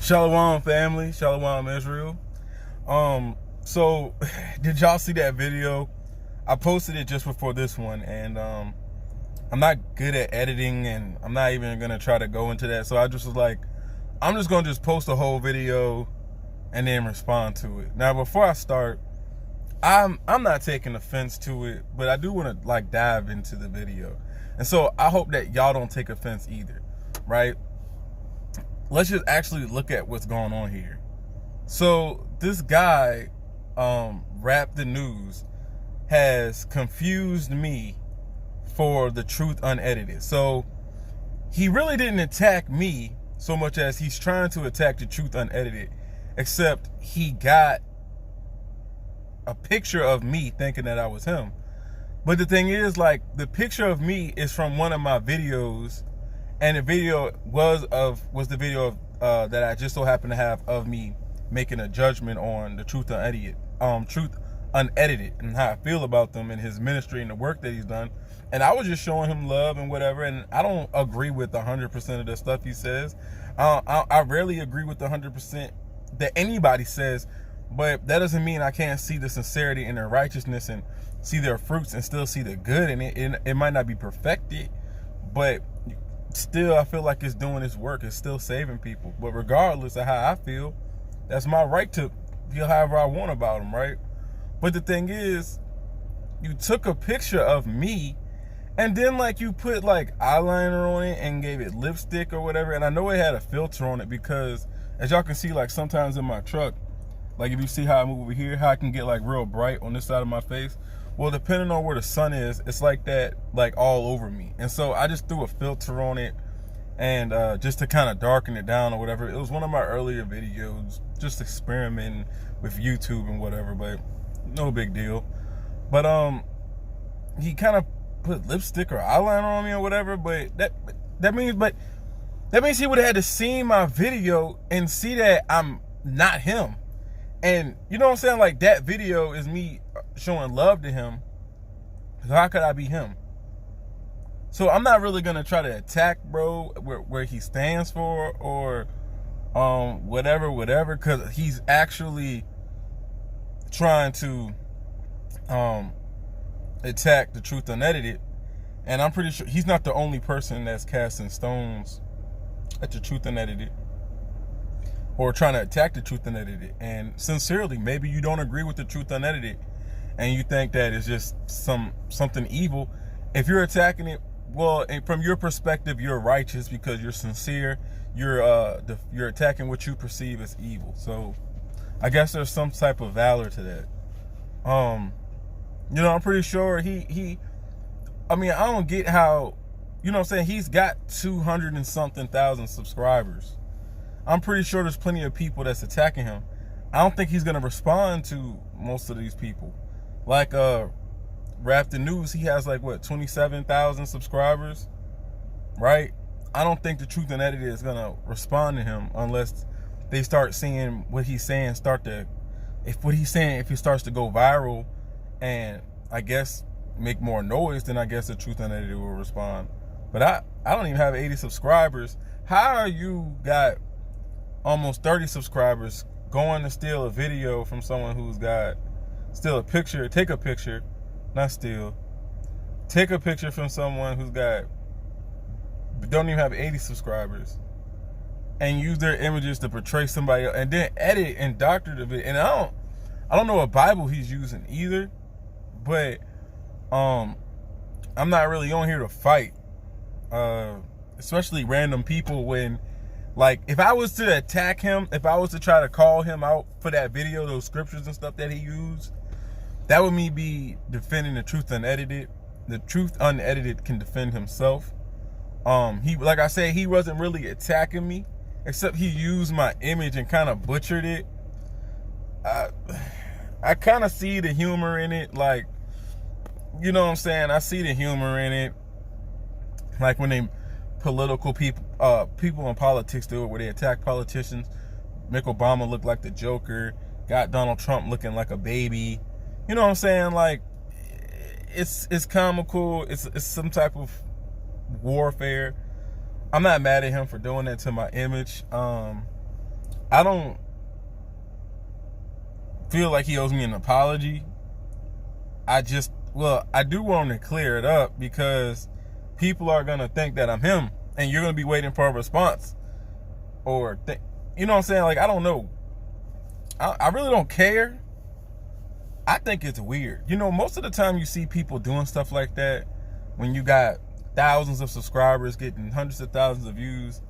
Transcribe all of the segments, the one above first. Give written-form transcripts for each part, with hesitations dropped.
Shalom family, Shalom Israel. So did y'all see that video? I posted it just before this one, and I'm not good at editing, and I'm not even gonna try to go into that. So I just was like, I'm just gonna post a whole video and then respond to it. Now, before I start, I'm not taking offense to it, but I do want to dive into the video, and so I hope that y'all don't take offense either, right? Let's just actually look at what's going on here. So this guy, RapTheNews, has confused me for the truth unedited. So he really didn't attack me so much as he's trying to attack the truth unedited, except he got a picture of me thinking that I was him. But the thing is, the picture of me is from one of my videos, and the video was the video of that I just so happened to have of me making a judgment on the truth unedited and how I feel about them and his ministry and the work that he's done. And I was just showing him love and whatever, and I don't agree with 100% of the stuff he says. I rarely agree with 100% that anybody says, but that doesn't mean I can't see the sincerity and their righteousness and see their fruits and still see the good in it. And it might not be perfected, but still I feel like it's doing its work. It's still saving people. But regardless of how I feel, that's my right to feel however I want about them, right? But the thing is, you took a picture of me and then you put eyeliner on it and gave it lipstick or whatever. And I know it had a filter on it because, as y'all can see, sometimes in my truck, if you see how I move over here, how I can get real bright on this side of my face. Well, depending on where the sun is, it's like that, all over me. And so I just threw a filter on it, and just to kind of darken it down or whatever. It was one of my earlier videos, just experimenting with YouTube and whatever, but no big deal. But he kind of put lipstick or eyeliner on me or whatever. But that means he would have had to see my video and see that I'm not him. And you know what I'm saying? That video is me showing love to him. So how could I be him? So I'm not really gonna try to attack bro where he stands for or whatever, because he's actually trying to attack the truth unedited. And I'm pretty sure he's not the only person that's casting stones at the truth unedited or trying to attack the truth unedited. And sincerely, maybe you don't agree with the truth unedited and you think that it's just something evil. If you're attacking it, well, and from your perspective, you're righteous because you're sincere. You're attacking what you perceive as evil. So I guess there's some type of valor to that. I'm pretty sure I don't get how, what I'm saying, he's got 200 and something thousand subscribers. I'm pretty sure there's plenty of people that's attacking him. I don't think he's gonna respond to most of these people. RapTheNews, he has 27,000 subscribers, right? I don't think the truth unedited is gonna respond to him unless they start seeing what he's saying if he starts to go viral and I guess make more noise, then I guess the truth unedited will respond. But I don't even have 80 subscribers. How are you got almost 30 subscribers going to steal a video from someone who's got take a picture from someone who's don't even have 80 subscribers and use their images to portray somebody else and then edit and doctor the video? And I don't know what Bible he's using either, but I'm not really on here to fight, especially random people. When if I was to attack him, if I was to try to call him out for that video, those scriptures and stuff that he used, that would me be defending the truth unedited. The truth unedited can defend himself. Like I said, he wasn't really attacking me, except he used my image and kind of butchered it. I kind of see the humor in it, you know what I'm saying? I see the humor in it. When they political people in politics do it, where they attack politicians. Make Obama look like the Joker, got Donald Trump looking like a baby. You know what I'm saying? It's comical. It's some type of warfare. I'm not mad at him for doing that to my image. I don't feel like he owes me an apology. I do want to clear it up because people are going to think that I'm him and you're going to be waiting for a response. Or, you know what I'm saying? Like, I don't know. I really don't care. I think it's weird. You know, most of the time you see people doing stuff like that when you got thousands of subscribers getting hundreds of thousands of views.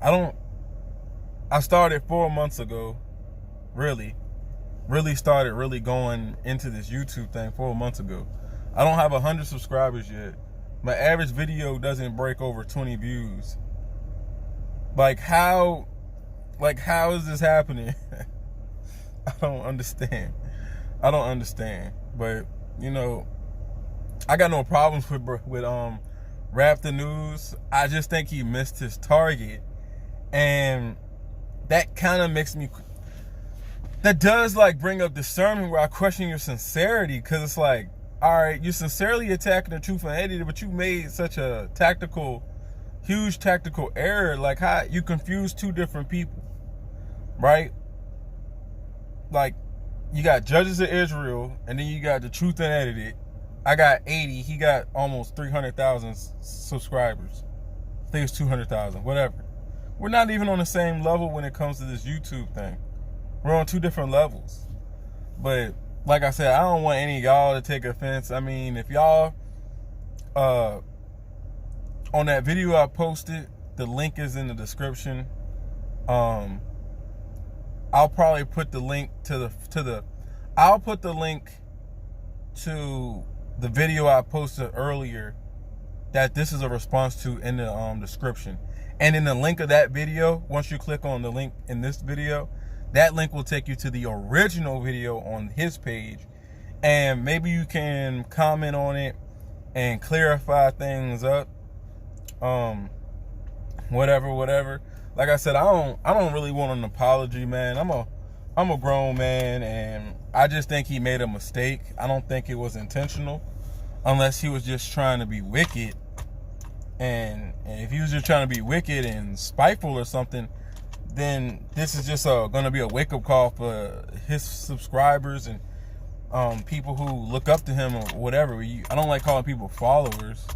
I started 4 months ago, really started going into this YouTube thing 4 months ago. I don't have 100 subscribers yet. My average video doesn't break over 20 views. Like how is this happening? I don't understand. But, you know, I got no problems with RapTheNews. I just think he missed his target. And that kind of makes me, that does like bring up discernment where I question your sincerity. Because it's like, all right, you're sincerely attacking the truth and edited, but you made such a huge tactical error. Like how you confused two different people, right? Like, you got Judges of Israel, and then you got the Truth Unedited. I got 80. He got almost 300,000 subscribers. I think it's 200,000, whatever. We're not even on the same level when it comes to this YouTube thing. We're on two different levels. But like I said, I don't want any of y'all to take offense. I mean, if y'all, on that video I posted, the link is in the description. I'll probably put the link to I'll put the link to the video I posted earlier that this is a response to in the description. And in the link of that video, once you click on the link in this video, that link will take you to the original video on his page. And maybe you can comment on it and clarify things up. Whatever. Like I said, I don't really want an apology, man. I'm a grown man, and I just think he made a mistake. I don't think it was intentional, unless he was just trying to be wicked. And if he was just trying to be wicked and spiteful or something, then this is just going to be a wake-up call for his subscribers and people who look up to him or whatever. I don't like calling people followers.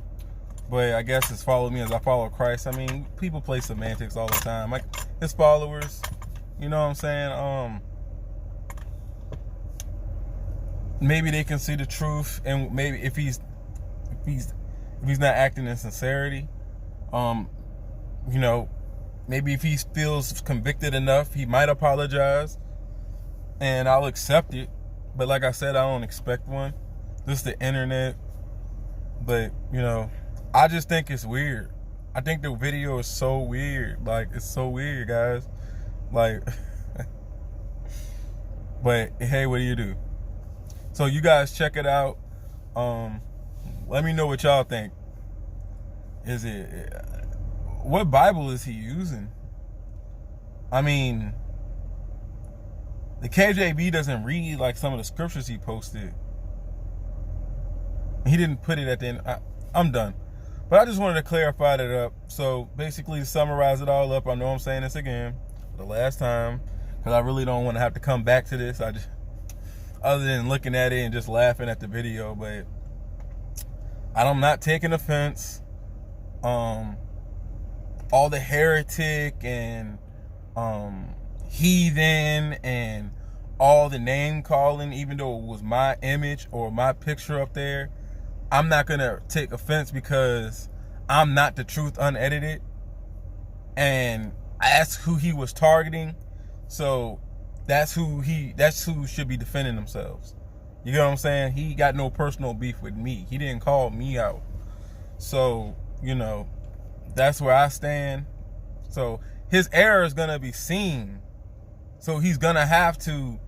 But I guess it's follow me as I follow Christ. I mean, people play semantics all the time. Like his followers, you know what I'm saying? Maybe they can see the truth, and maybe if he's not acting in sincerity, you know, maybe if he feels convicted enough, he might apologize, and I'll accept it. But like I said, I don't expect one. This is the internet. But, you know, I just think it's weird. I think the video is so weird. Like, it's so weird, guys. Like, but hey, what do you do? So you guys check it out. Let me know what y'all think. What Bible is he using? I mean, the KJV doesn't read like some of the scriptures he posted. He didn't put it at the end. I'm done. But I just wanted to clarify that up. So basically, to summarize it all up, I know I'm saying this again for the last time, because I really don't want to have to come back to this. Other than looking at it and just laughing at the video, but I'm not taking offense. All the heretic and heathen and all the name calling, even though it was my image or my picture up there, I'm not gonna take offense because I'm not the truth unedited, and that's who he was targeting. So that's who should be defending themselves. You get what I'm saying? He got no personal beef with me. He didn't call me out. So, you know, that's where I stand. So his error is gonna be seen. So he's gonna have to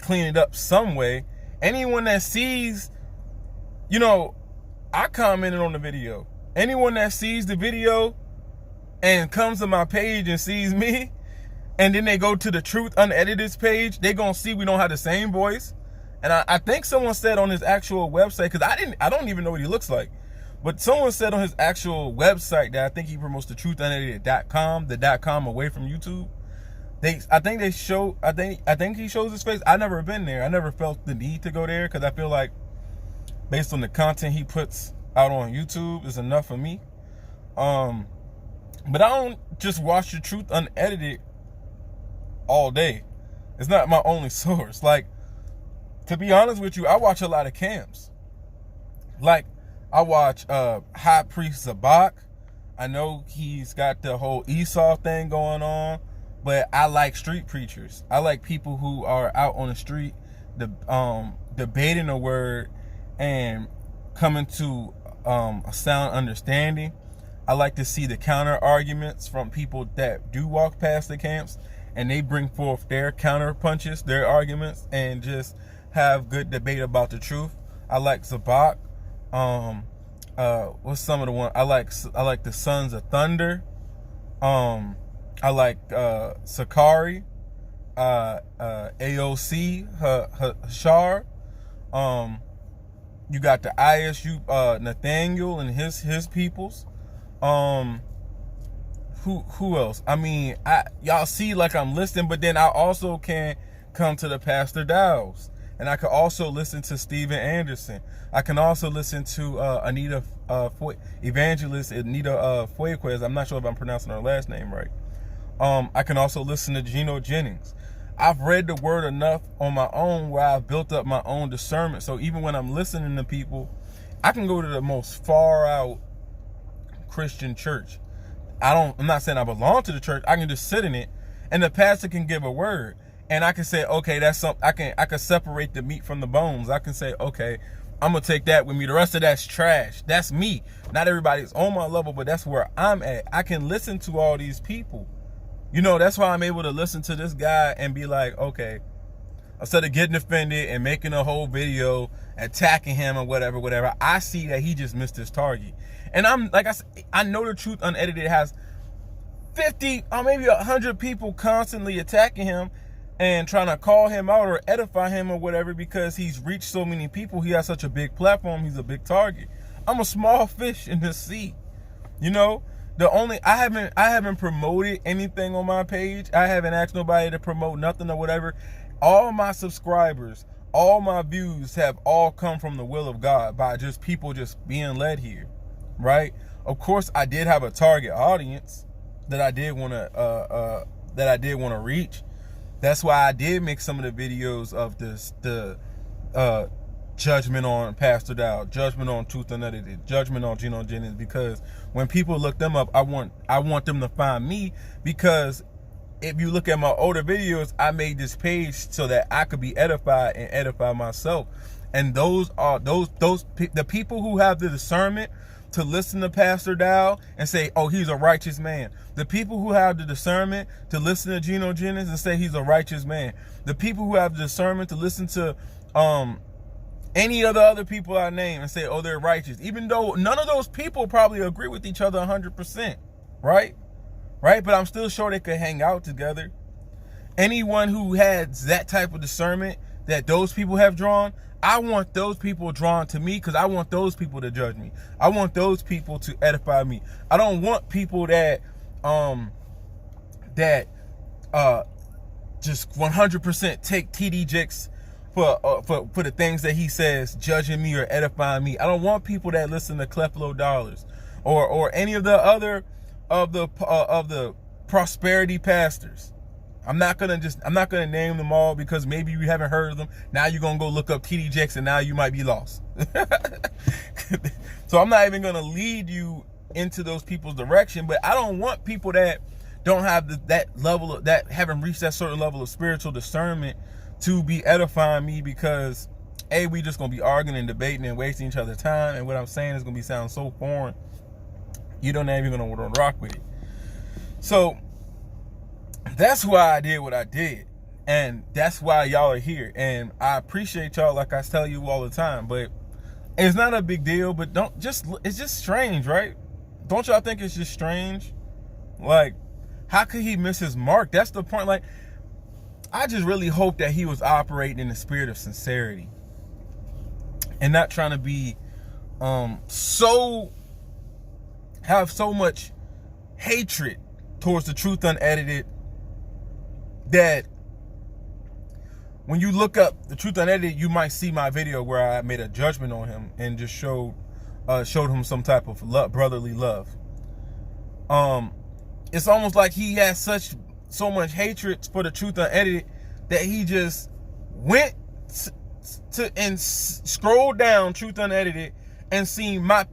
clean it up some way. Anyone that sees, you know, I commented on the video. Anyone that sees the video and comes to my page and sees me, and then they go to the Truth Unedited's page, they gonna see we don't have the same voice. And I think someone said on his actual website, because I don't even know what he looks like, but someone said on his actual website that I think he promotes the truthunedited.com, the .com away from YouTube, I think they show. I think he shows his face. I never been there. I never felt the need to go there because I feel like, based on the content he puts out on YouTube, is enough for me. But I don't just watch the truth unedited all day. It's not my only source. Like, to be honest with you, I watch a lot of camps. Like, I watch High Priest Zabak. I know he's got the whole Esau thing going on, but I like street preachers. I like people who are out on the street, debating the word and coming to a sound understanding. I like to see the counter arguments from people that do walk past the camps, and they bring forth their counter punches, their arguments, and just have good debate about the truth. I like Zabak. What's some of the one I like the Sons of Thunder. I like Sakari, AOC, Hashar. You got the ISU Nathaniel and his peoples. Who else? I mean, y'all see like I'm listening, but then I also can come to the Pastor Dows, and I can also listen to Steven Anderson. I can also listen to Evangelist Anita Fuequez. I'm not sure if I'm pronouncing her last name right. I can also listen to Geno Jennings. I've read the word enough on my own where I've built up my own discernment. So even when I'm listening to people, I can go to the most far out Christian church. I'm not saying I belong to the church. I can just sit in it, and the pastor can give a word, and I can say, okay, that's something. I can separate the meat from the bones. I can say, okay, I'm gonna take that with me. The rest of that's trash. That's me. Not everybody's on my level, but that's where I'm at. I can listen to all these people. You know, that's why I'm able to listen to this guy and be like, okay, instead of getting offended and making a whole video attacking him or whatever, I see that he just missed his target. And I'm like I said, I know the truth unedited has 50 or maybe 100 people constantly attacking him and trying to call him out or edify him or whatever because he's reached so many people. He has such a big platform. He's a big target. I'm a small fish in this sea. You know, I haven't promoted anything on my page. I haven't asked nobody to promote nothing or whatever. All my subscribers, all my views have all come from the will of God by just people just being led here. Right? Of course, I did have a target audience that I did want to reach. That's why I did make some of the videos of the judgment on Pastor Dow, judgment on Truth Unedited, judgment on Geno Jennings, because when people look them up, I want them to find me, because if you look at my older videos, I made this page so that I could be edified and edify myself. And those are the people who have the discernment to listen to Pastor Dow and say, oh, he's a righteous man. The people who have the discernment to listen to Geno Jennings and say he's a righteous man. The people who have the discernment to listen to any of the other people I name and say, oh, they're righteous. Even though none of those people probably agree with each other 100%. Right? Right? But I'm still sure they could hang out together. Anyone who has that type of discernment that those people have drawn, I want those people drawn to me because I want those people to judge me. I want those people to edify me. I don't want people that just 100% take TD Jakes for the things that he says, judging me or edifying me. I don't want people that listen to Cleflo Dollars or any of the other of the prosperity pastors. I'm not gonna name them all because maybe you haven't heard of them. Now you're gonna go look up TD Jakes and now you might be lost. So I'm not even gonna lead you into those people's direction. But I don't want people that don't have that level of, that haven't reached that certain level of spiritual discernment to be edifying me, because we just gonna be arguing and debating and wasting each other's time, and what I'm saying is gonna sound so foreign you don't even gonna want to rock with it. So that's why I did what I did, and that's why y'all are here, and I appreciate y'all like I tell you all the time. But it's not a big deal. But it's just strange, right? Don't y'all think it's just strange? Like, how could he miss his mark? That's the point. Like, I just really hope that he was operating in the spirit of sincerity and not trying to be have so much hatred towards the Truth Unedited that when you look up the Truth Unedited, you might see my video where I made a judgment on him and just showed him some type of brotherly love. It's almost like he has so much hatred for the Truth Unedited that he just went and scrolled down Truth Unedited and seen my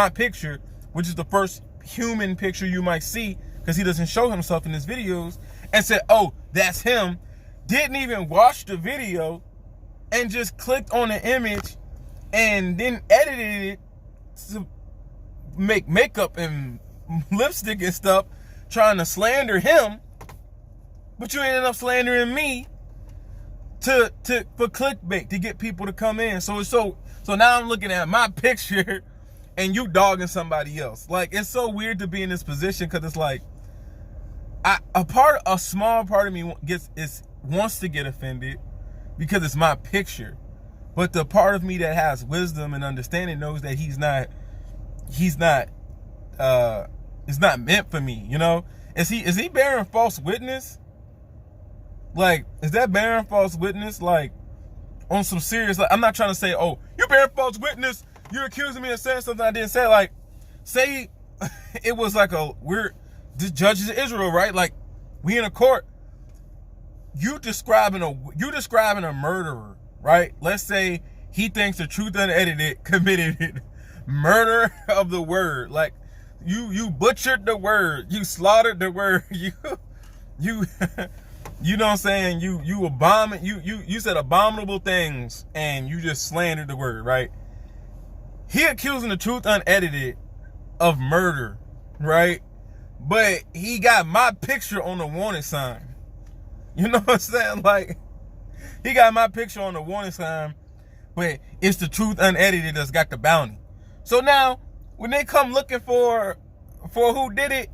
picture, which is the first human picture you might see, because he doesn't show himself in his videos, and said, oh, that's him. Didn't even watch the video and just clicked on the image and then edited it to make makeup and lipstick and stuff, trying to slander him. But you ended up slandering me for clickbait, to get people to come in. So now I'm looking at my picture and you dogging somebody else. Like, it's so weird to be in this position, because it's like a small part of me wants to get offended because it's my picture, but the part of me that has wisdom and understanding knows that it's not meant for me. You know, is he bearing false witness? Like, is that bearing false witness? Like, on some serious, like, I'm not trying to say, oh, you're bearing false witness, you're accusing me of saying something I didn't say. Like, say it was like we're the judges of Israel, right? Like, we in a court. You describing a murderer, right? Let's say he thinks the Truth Unedited committed murder of the word. Like, you butchered the word, you slaughtered the word, you you know what I'm saying? You said abominable things and you just slandered the word, right? He accusing the Truth Unedited of murder, right? But he got my picture on the warning sign. You know what I'm saying? Like, he got my picture on the warning sign, but it's the Truth Unedited that's got the bounty. So now, when they come looking for who did it,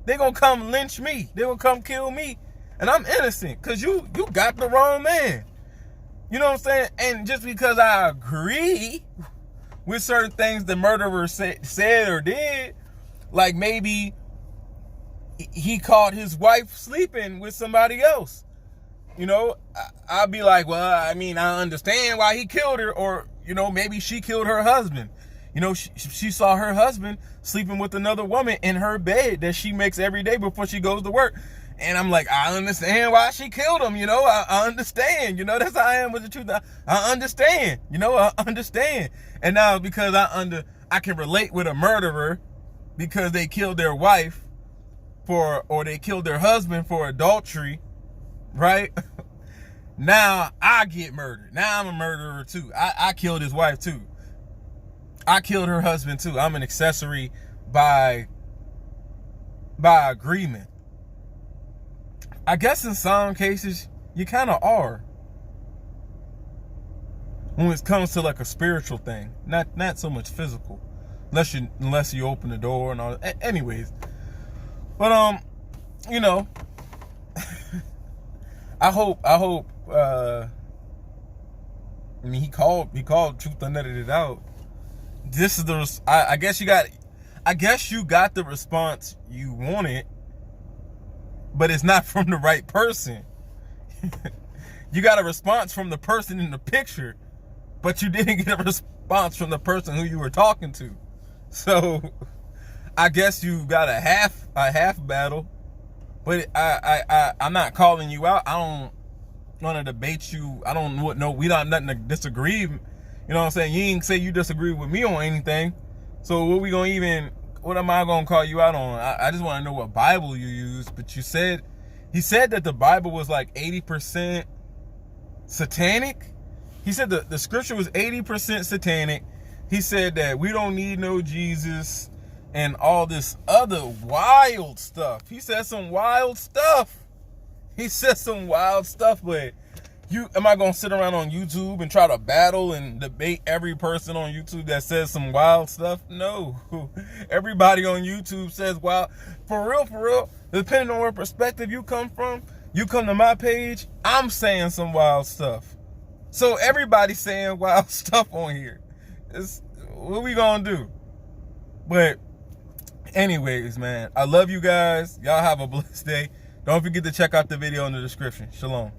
they gonna come lynch me. They gonna come kill me. And I'm innocent, because you got the wrong man. You know what I'm saying? And just because I agree with certain things the murderer said or did, like maybe he caught his wife sleeping with somebody else, you know, I'll be like, well, I mean, I understand why he killed her. Or, you know, maybe she killed her husband. You know, she saw her husband sleeping with another woman in her bed that she makes every day before she goes to work. And I'm like, I understand why she killed him. You know, I understand. You know, that's how I am with the truth. I understand. You know, I understand. And now, because I can relate with a murderer because they killed their wife or they killed their husband for adultery, right? Now I get murdered. Now I'm a murderer too. I killed his wife too. I killed her husband too. I'm an accessory by agreement. I guess in some cases you kind of are, when it comes to like a spiritual thing, not so much physical, unless you open the door and all. Anyways, but you know, I hope. I mean, he called Truth Unedited out. This is I guess you got the response you wanted, but it's not from the right person. You got a response from the person in the picture, but you didn't get a response from the person who you were talking to. So I guess you got a half battle. But I'm not calling you out. I don't want to debate you. I don't know. We don't nothing to disagree. You know what I'm saying? You ain't say you disagree with me on anything. So what am I gonna call you out on? I just want to know what Bible you use. But he said that the Bible was like 80% satanic. He said the scripture was 80% satanic. He said that we don't need no Jesus and all this other wild stuff. He said some wild stuff. But am I gonna sit around on YouTube and try to battle and debate every person on YouTube that says some wild stuff? No. Everybody on YouTube says wild. For real, depending on what perspective you come from, you come to my page, I'm saying some wild stuff. So everybody's saying wild stuff on here. What we gonna do? But anyways, man, I love you guys. Y'all have a blessed day. Don't forget to check out the video in the description. Shalom.